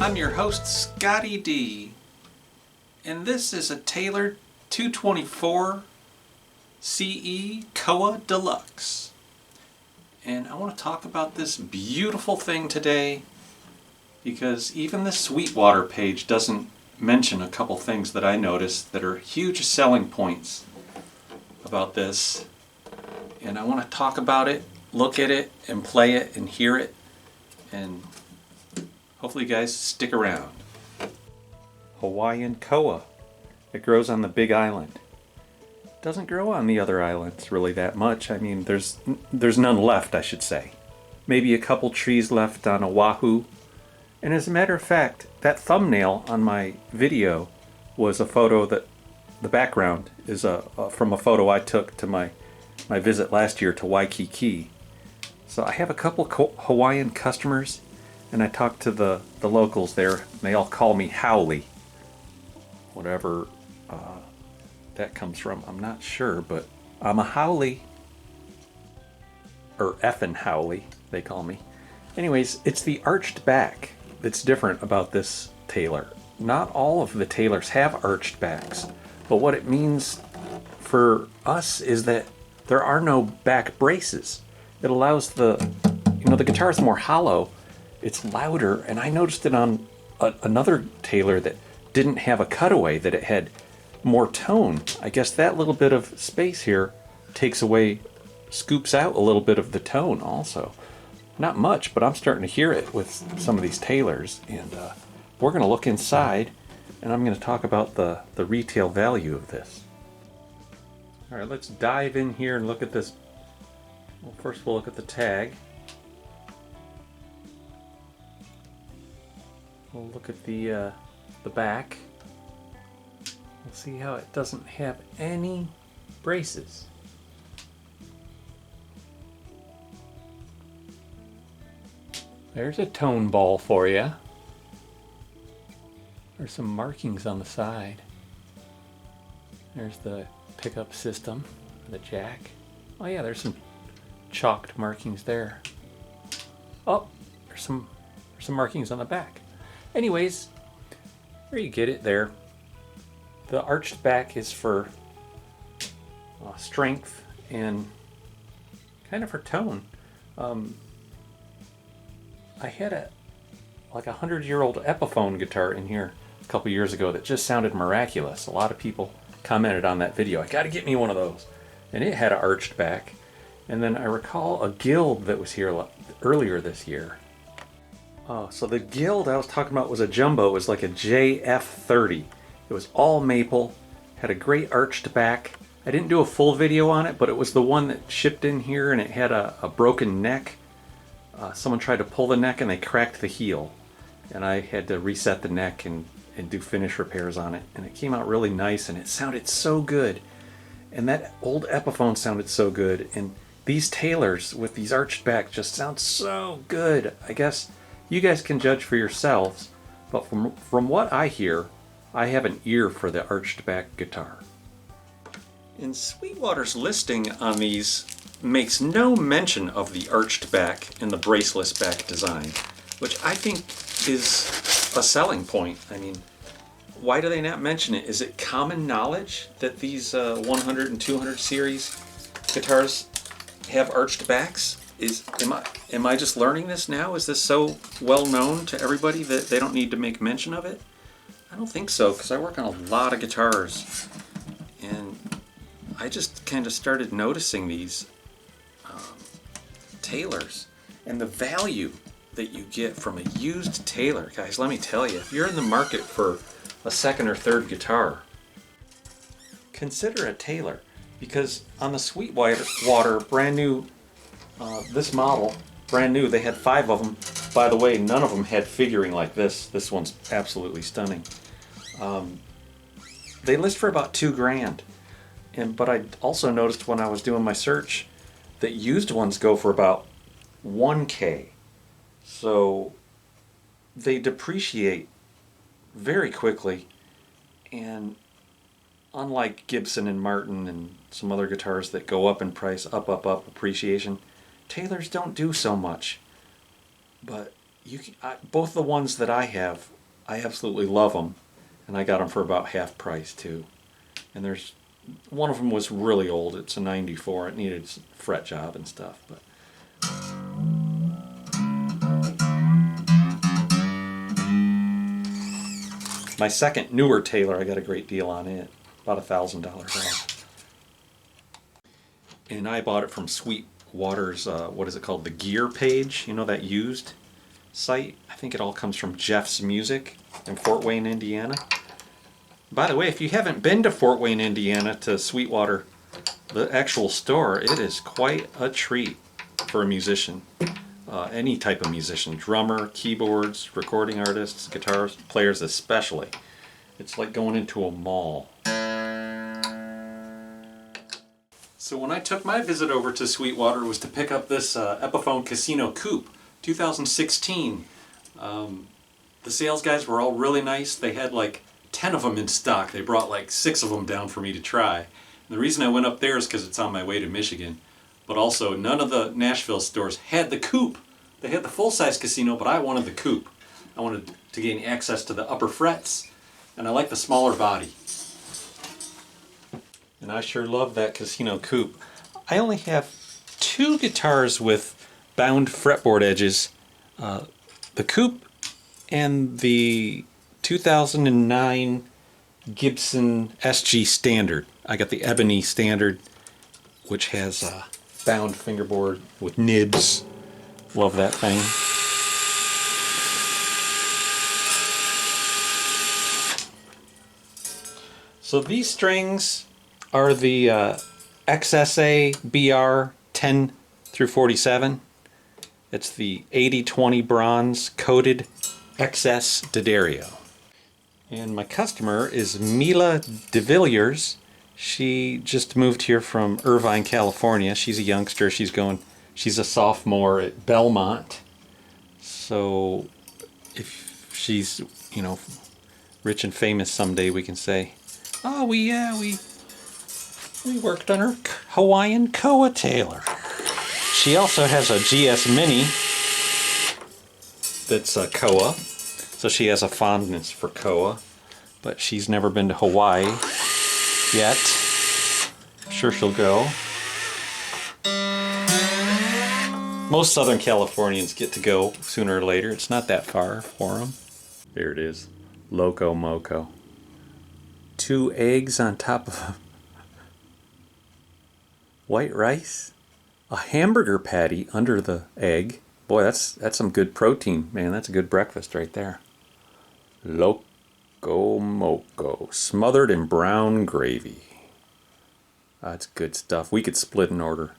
I'm your host, Scotty D, and this is a Taylor 224 CE Koa Deluxe. And I want to talk about this beautiful thing today because even the Sweetwater page doesn't mention a couple things that I noticed that are huge selling points about this. And I want to talk about it, look at it, and play it, and hear it, and hopefully you guys stick around. Hawaiian koa. It grows on the Big Island. It doesn't grow on the other islands really that much. I mean, there's none left, I should say. Maybe a couple trees left on Oahu. And as a matter of fact, that thumbnail on my video was a photo that the background is from a photo I took to my visit last year to Waikiki. So I have a couple Hawaiian customers, and I talked to the locals there, and they all call me Howley. Whatever that comes from, I'm not sure, but I'm a Howley. Or effin' Howley, they call me. Anyways, it's the arched back that's different about this Taylor. Not all of the Taylors have arched backs, but what it means for us is that there are no back braces. It allows the guitar is more hollow, it's louder, and I noticed it on another Taylor that didn't have a cutaway, that it had more tone. I guess that little bit of space here scoops out a little bit of the tone also. Not much, but I'm starting to hear it with some of these Taylors, and we're going to look inside, and I'm going to talk about the retail value of this. All right, let's dive in here and look at this. Well, first we'll look at the tag. We'll look at the back. We'll see how it doesn't have any braces. There's a tone ball for you. There's some markings on the side. There's the pickup system, the jack. Oh yeah, there's some chalked markings there. Oh, there's some markings on the back. Anyways, there you get it there. The arched back is for strength and kind of for tone. I had a 100-year-old Epiphone guitar in here a couple years ago that just sounded miraculous. A lot of people commented on that video, I gotta get me one of those. And it had an arched back. And then I recall a Guild that was here earlier this year. So the Guild I was talking about was a jumbo. It was like a JF30. It was all maple, had a great arched back. I didn't do a full video on it, but it was the one that shipped in here, and it had a broken neck. Someone tried to pull the neck and they cracked the heel. And I had to reset the neck and do finish repairs on it. And it came out really nice, and it sounded so good. And that old Epiphone sounded so good. And these Taylors with these arched back just sound so good. I guess you guys can judge for yourselves. But from what I hear, I have an ear for the arched back guitar. And Sweetwater's listing on these makes no mention of the arched back and the braceless back design, which I think is a selling point. I mean, why do they not mention it? Is it common knowledge that these 100 and 200 series guitars have arched backs? Am I just learning this now? Is this so well known to everybody that they don't need to make mention of it? I don't think so, because I work on a lot of guitars, and I just kind of started noticing these Taylors and the value that you get from a used Taylor. Guys, let me tell you, if you're in the market for a second or third guitar, consider a Taylor, because on the Sweetwater brand new, this model, brand new, they had 5 of them. By the way, none of them had figuring like this. This one's absolutely stunning. They list for about $2,000. But I also noticed when I was doing my search that used ones go for about $1,000. So they depreciate very quickly, and unlike Gibson and Martin and some other guitars that go up in price, up, appreciation, Taylors don't do so much. But both the ones that I have I absolutely love them, and I got them for about half price too. And there's one of them was really old. It's a 94. It needed a fret job and stuff, but my second newer Taylor, I got a great deal on it, about $1,000 off. And I bought it from Sweetwater's, what is it called, the Gear page, you know, that used site. I think it all comes from Jeff's Music in Fort Wayne, Indiana. By the way, if you haven't been to Fort Wayne, Indiana, to Sweetwater, the actual store, it is quite a treat for a musician. Any type of musician, drummer, keyboards, recording artists, guitar players especially. It's like going into a mall. So when I took my visit over to Sweetwater, it was to pick up this Epiphone Casino Coupe, 2016. The sales guys were all really nice. They had like 10 of them in stock. They brought like 6 of them down for me to try. And the reason I went up there is because it's on my way to Michigan. But also, none of the Nashville stores had the coupe. They had the full-size casino, but I wanted the coupe. I wanted to gain access to the upper frets, and I like the smaller body. And I sure love that casino coupe. I only have 2 guitars with bound fretboard edges. The coupe and the 2009 Gibson SG Standard. I got the Ebony Standard, which has a bound fingerboard with nibs. Love that thing. So these strings are the XSA BR 10 through 47. It's the 80/20 bronze coated XS D'Addario. And my customer is Mila DeVilliers. She just moved here from Irvine, California. She's a youngster. She's a sophomore at Belmont. So if she's, you know, rich and famous someday, we can say, oh, we worked on her Hawaiian Koa Taylor. She also has a GS Mini that's a Koa. So she has a fondness for Koa, but she's never been to Hawaii yet. I'm sure she'll go. Most Southern Californians get to go sooner or later. It's not that far for them. There it is. Loco Moco. 2 eggs on top of white rice. A hamburger patty under the egg. Boy, that's some good protein, man. That's a good breakfast right there. Loco Moco, smothered in brown gravy. That's good stuff. We could split an order.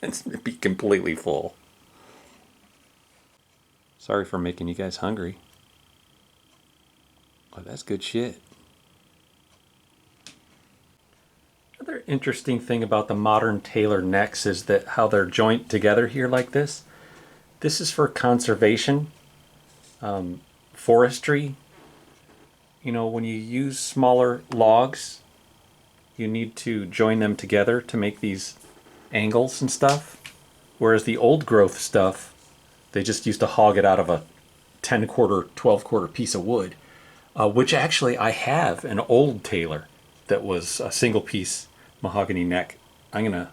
It'd be completely full. Sorry for making you guys hungry. Oh, that's good shit. Another interesting thing about the modern Taylor necks is that how they're joined together here like this. This is for conservation, forestry. You know, when you use smaller logs, you need to join them together to make these angles and stuff. Whereas the old growth stuff, they just used to hog it out of a 10-quarter, 12-quarter piece of wood. Which actually I have an old Taylor that was a single piece mahogany neck. I'm going to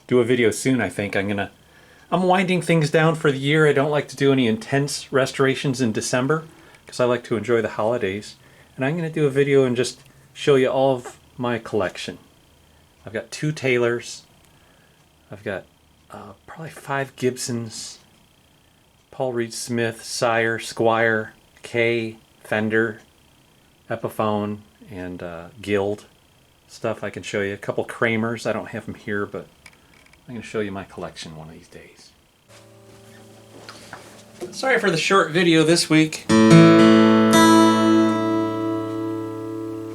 do a video soon, I think. I'm winding things down for the year. I don't like to do any intense restorations in December because I like to enjoy the holidays. And I'm going to do a video and just show you all of my collection. I've got 2 Taylors. I've got probably 5 Gibsons. Paul Reed Smith, Sire, Squire, Kay, Fender, Epiphone, and Guild stuff I can show you. A couple Kramers. I don't have them here, but I'm going to show you my collection one of these days. Sorry for the short video this week.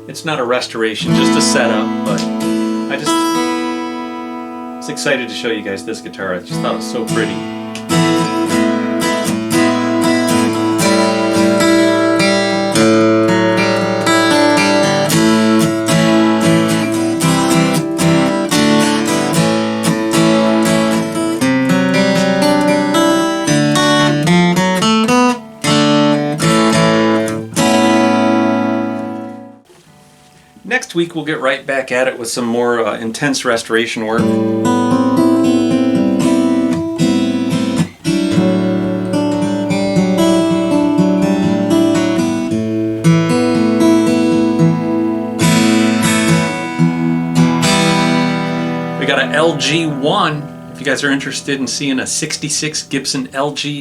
It's not a restoration, just a setup, but I was excited to show you guys this guitar. I just thought it was so pretty. next week we'll get right back at it with some more intense restoration work. We got an LG1. If you guys are interested in seeing a 66 Gibson LGO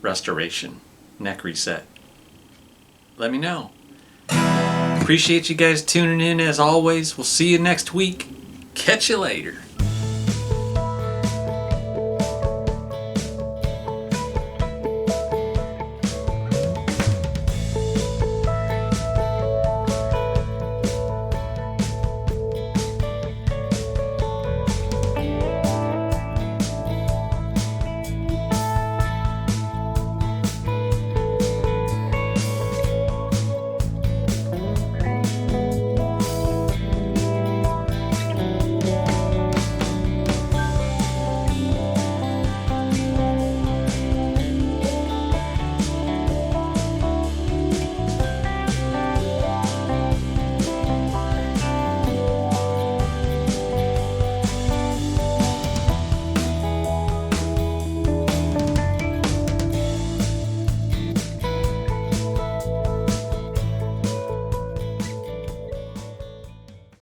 restoration neck reset, let me know. Appreciate you guys tuning in as always. We'll see you next week. Catch you later.